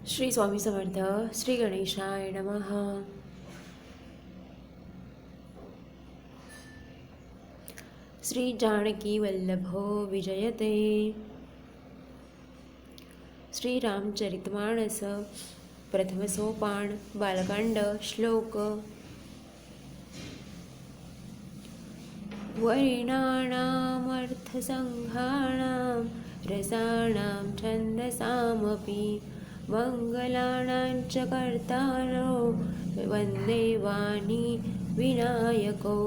श्री स्वामी समर्थ। श्री गणेशाय नमः। श्री जानकी वल्लभो विजयते। श्री रामचरितमानस प्रथम सोपान बालकांड श्लोक। वर्णानामर्थसंघानां रसाणां छन्दसामपि मंगलानां च कर्तारो वन्दे वाणी विनायको।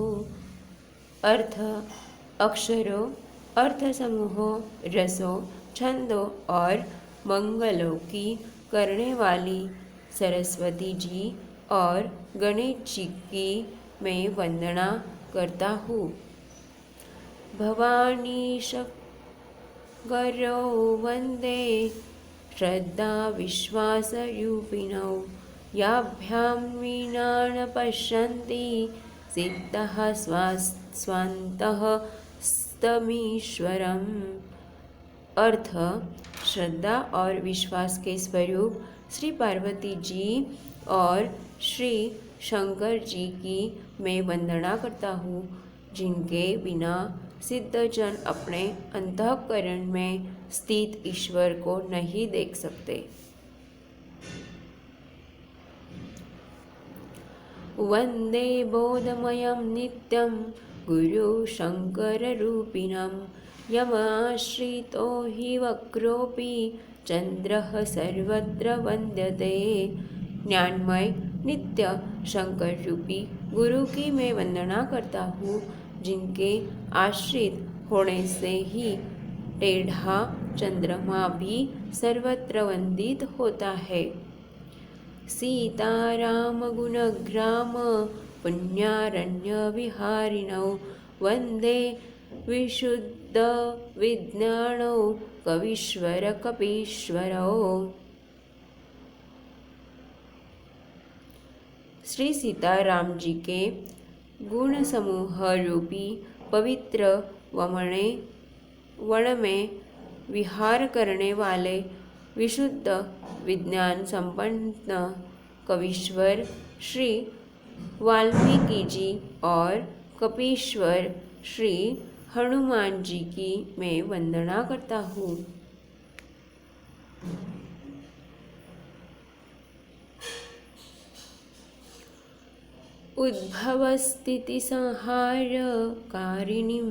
अर्थ अक्षरों, अर्थ समूहों, रसों, छंदों और मंगलों की करने वाली सरस्वती जी और गणेश जी की मैं वंदना करता हूँ। भवानी शंकरो वंदे श्रद्धा विश्वासरूपिणौ याभ्यां विना न पश्यन्ति सिद्धः स्वान्तः स्तमीश्वरम्। अर्थ श्रद्धा और विश्वास के स्वरूप श्री पार्वती जी और श्री शंकर जी की मैं वंदना करता हूँ, जिनके बिना सिद्धजन अपने अंतःकरण में स्थित ईश्वर को नहीं देख सकते। वंदे बोधमयं नित्यं गुरु शंकररूपिणं यमाश्रितो हि वक्रोऽपि चंद्रः सर्वत्र वंद्यते। ज्ञानमय नित्य शंकर रूपी गुरु की मैं वंदना करता हूँ, जिनके आश्रित होने से ही टेढ़ा चंद्रमा भी सर्वत्र वंदित होता है। सीताराम गुणग्राम पुण्यारण्य विहारिणौ वंदे विशुद्ध विज्ञानौ कवीश्वर कपीश्वरौ। श्री सीताराम जी के गुण समूह रूपी पवित्र वन में विहार करने वाले विशुद्ध विज्ञान संपन्न कवीश्वर श्री वाल्मीकि जी और कपीश्वर श्री हनुमान जी की मैं वंदना करता हूँ। उद्भवस्थिति संहार कारिणीं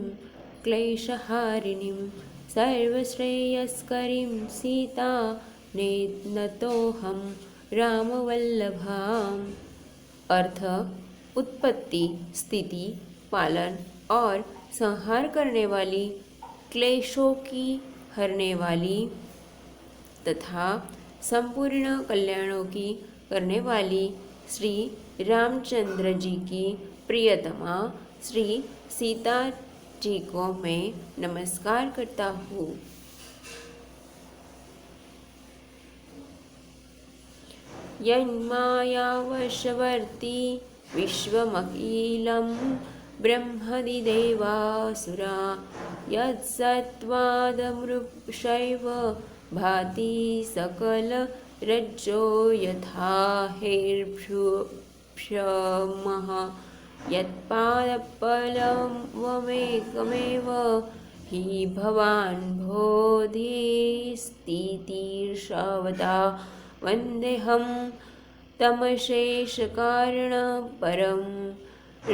क्लेशहारिणीं सर्वश्रेयस्करीं सीता नेतोहम रामवल्लभाम्। अर्थ उत्पत्ति, स्थिति, पालन और संहार करने वाली, क्लेशों की हरने वाली तथा संपूर्ण कल्याणों की करने वाली श्री रामचंद्र जी की प्रियतमा श्री सीता जी को मैं नमस्कार करता हूँ। यन्मायावशवर्ती विश्वमखिलं ब्रह्मादिदेवासुरा यत्सत्त्वादमृषैव भाति सकलरज्जो यथा हेर्भ्युक्षमः यत्पादपल्लवमेकमेव हि भवान् बोधिस्थितिर्षवता वन्देऽहं तमशेषकारणपरं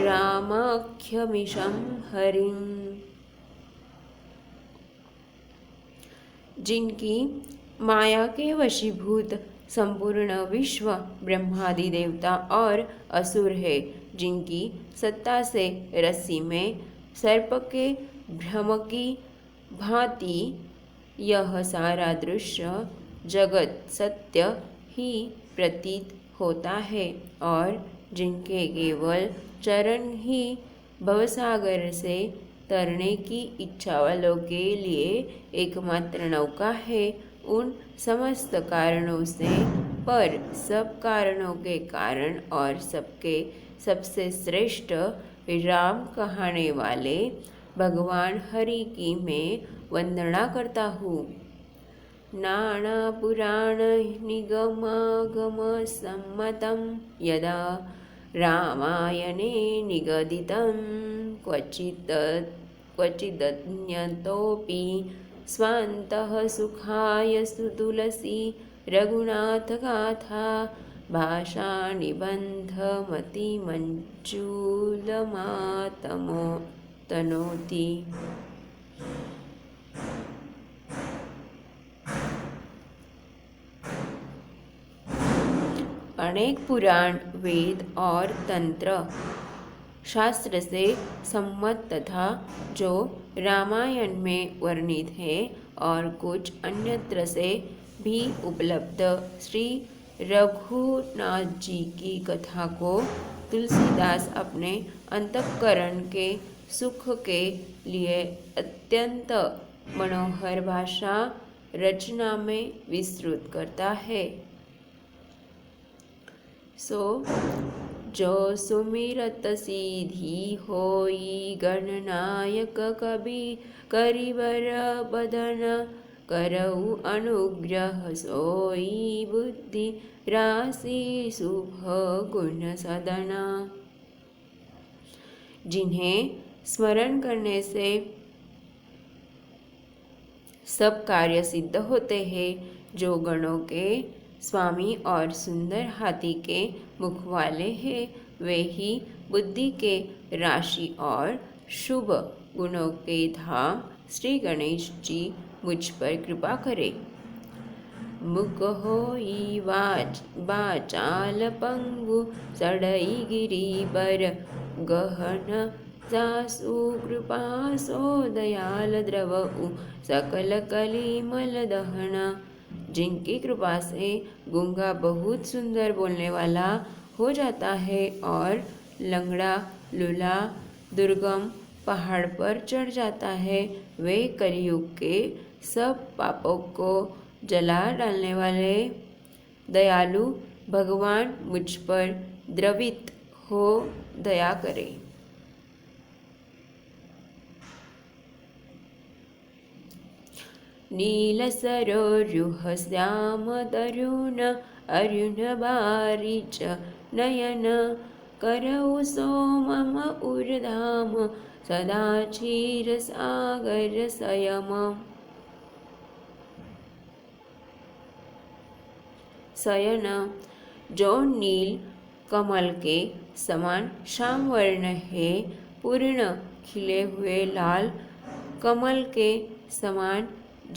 रामाख्यमीशं हरिम्। जिनकी माया के वशीभूत संपूर्ण विश्व ब्रह्मादि देवता और असुर है, जिनकी सत्ता से रस्सी में सर्प के भ्रम की भांति यह सारा दृश्य जगत सत्य ही प्रतीत होता है और जिनके केवल चरण ही भवसागर से तरने की इच्छा वालों के लिए एकमात्र नौका है, उन समस्त कारणों से पर सब कारणों के कारण और सबके सबसे श्रेष्ठ राम कहने वाले भगवान हरि की मैं वंदना करता हूँ। नानापुराणनिगमागमसम्मतं यदा रामायणे निगदितं क्वचिदन्यतोऽपि स्वान्तः सुखाय तुलसी रघुनाथगाथा भाषानिबन्धमतिमञ्जूलमातमो तनोति। अनेक पुराण, वेद और तंत्र शास्त्र से सम्मत तथा जो रामायण में वर्णित है और कुछ अन्यत्र से भी उपलब्ध श्री रघुनाथ जी की कथा को तुलसीदास अपने अंतःकरण के सुख के लिए अत्यंत मनोहर भाषा रचना में विस्तृत करता है। जो सुमिरत सीधी होई गणनायक कवि करिबर बदन करऊ अनुग्रह सोई बुद्धि राशि शुभ गुण सदना। जिन्हें स्मरण करने से सब कार्य सिद्ध होते हैं, जो गणों के स्वामी और सुंदर हाथी के मुख वाले हैं, वे ही बुद्धि के राशि और शुभ गुणों के धाम श्री गणेश जी मुझ पर कृपा करें। मुख होई बाचाल पंगु सड़ई गिरिबर गहन जासु कृपा सो दयाल द्रवउ सकल कलिमल दहना। जिनकी कृपा से गूंगा बहुत सुंदर बोलने वाला हो जाता है और लंगड़ा लूला दुर्गम पहाड़ पर चढ़ जाता है, वे कलयुग के सब पापों को जला डालने वाले दयालु भगवान मुझ पर द्रवित हो दया करें। नील सरोरुह श्याम तरुण अरुण बारिच नयन करऊ सोमम उर्धाम सदा क्षीर सागर संयम। जो नील कमल के समान श्याम वर्ण है, पूर्ण खिले हुए लाल कमल के समान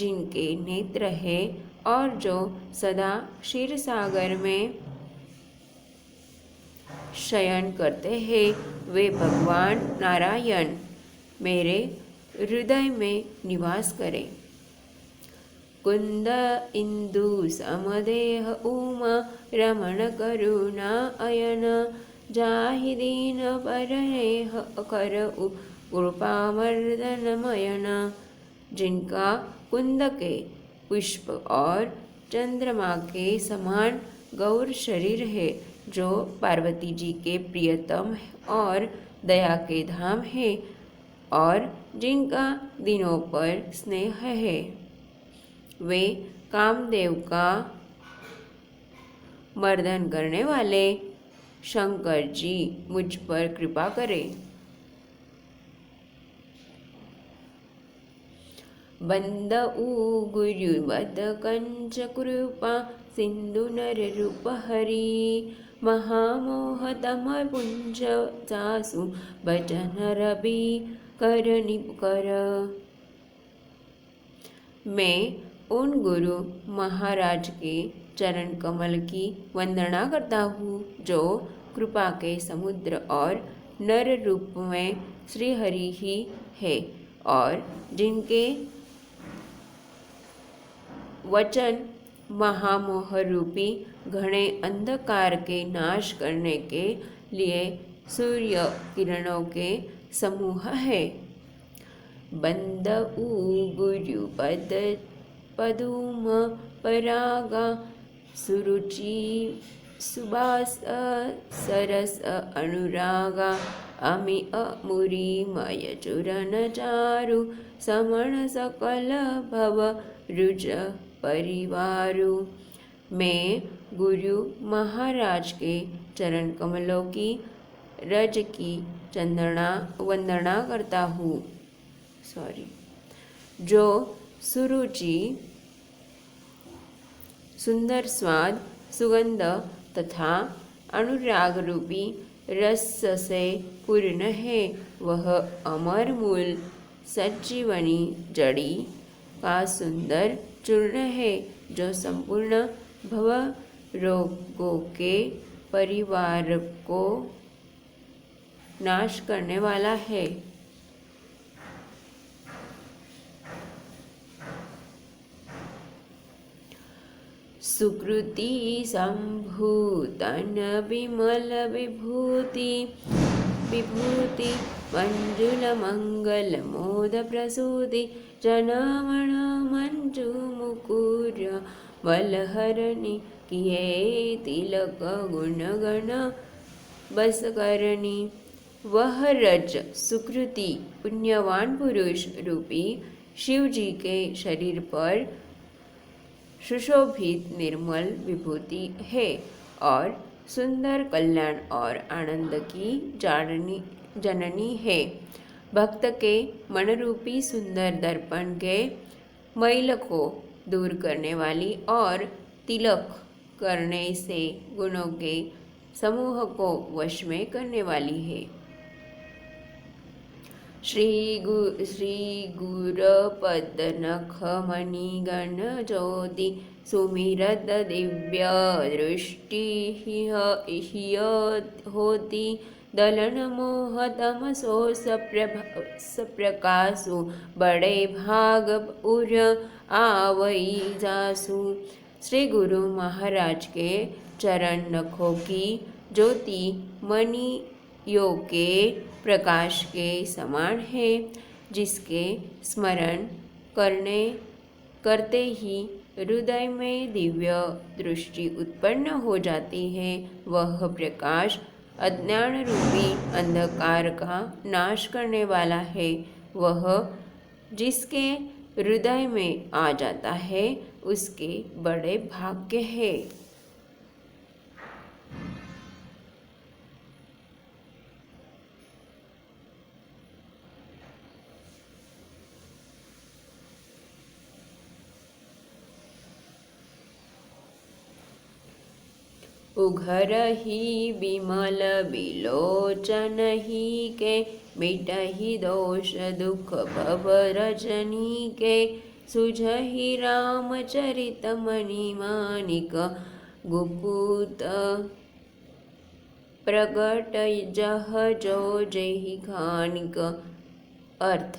जिनके नेत्र है और जो सदा क्षीर सागर में शयन करते हैं, वे भगवान नारायण मेरे हृदय में निवास करें। कुंद इंदु समदेह उमा रमण करुणा अयन जाहि दीन परनेह करउ कृपामर्दन मयन। जिनका कुंद के पुष्प और चंद्रमा के समान गौर शरीर है, जो पार्वती जी के प्रियतम और दया के धाम है और जिनका दिनों पर स्नेह है, वे कामदेव का मर्दन करने वाले शंकर जी मुझ पर कृपा करें। बंद गुरु बद कंच कृपा सिंधु नर रूप हरि महामोह तम पुंज जासु भजन रवि कर निकर। मैं उन गुरु महाराज के चरण कमल की वंदना करता हूँ, जो कृपा के समुद्र और नर रूप में श्री हरि ही है और जिनके वचन महामोह रूपी घने अंधकार के नाश करने के लिए सूर्य किरणों के समूह है। बंद गुरु पद पदुम परागा सुरुचि सुबास सरस अनुरागा अमि अमुरी मय चूरन चारु समण सकल भव रुज परिवारु। मैं गुरु महाराज के चरण कमलों की रज की वंदना करता हूँ। जो सुरुचि, सुंदर स्वाद, सुगंध तथा अनुराग रूपी रस से पूर्ण है, वह अमर मूल संजीवनी जड़ी का सुंदर चूर्ण है, जो संपूर्ण भव रोगों के परिवार को नाश करने वाला है। सुकृति संभूतन विमल विभूति विभूति मंजुल मंगल मोद प्रसूति जनमण मंजु मुकुर बलहरणी किए तिलक गुण गण बस करनी। वह रज सुकृति पुण्यवान पुरुष रूपी शिव जी के शरीर पर सुशोभित निर्मल विभूति है और सुंदर कल्याण और आनंद की जननी है। भक्त के मनरूपी सुंदर दर्पण के मैल को दूर करने वाली और तिलक करने से गुणों के समूह को वश में करने वाली है। श्री गुर पद नख मणि गण ज्योति सुमिरत दिव्य दृष्टि होती दलन मोह तमसो सप्रकाशु बड़े भाग उर आवई जासु। श्री गुरु महाराज के चरण नखों की ज्योति मणियों के प्रकाश के समान है, जिसके स्मरण करते ही हृदय में दिव्य दृष्टि उत्पन्न हो जाती है। वह प्रकाश अज्ञान रूपी अंधकार का नाश करने वाला है। वह जिसके हृदय में आ जाता है, उसके बड़े भाग्य है। उघर ही विमल विलोचन ही के मिटहि दोष दुख भव रजनी के सुझहि रामचरित मणि मानिक गुपुत प्रगट जह जो जेहि खानिक। अर्थ,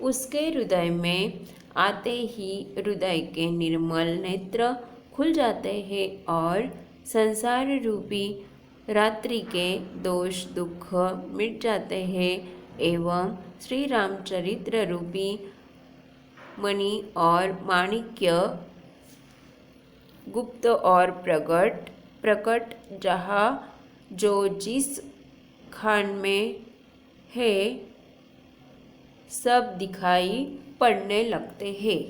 उसके हृदय में आते ही हृदय के निर्मल नेत्र खुल जाते हैं और संसार रूपी रात्रि के दोष दुख मिट जाते हैं एवं श्री रामचरित्र रूपी मणि और माणिक्य गुप्त और प्रकट जहाँ जो जिस खान में है सब दिखाई पड़ने लगते हैं।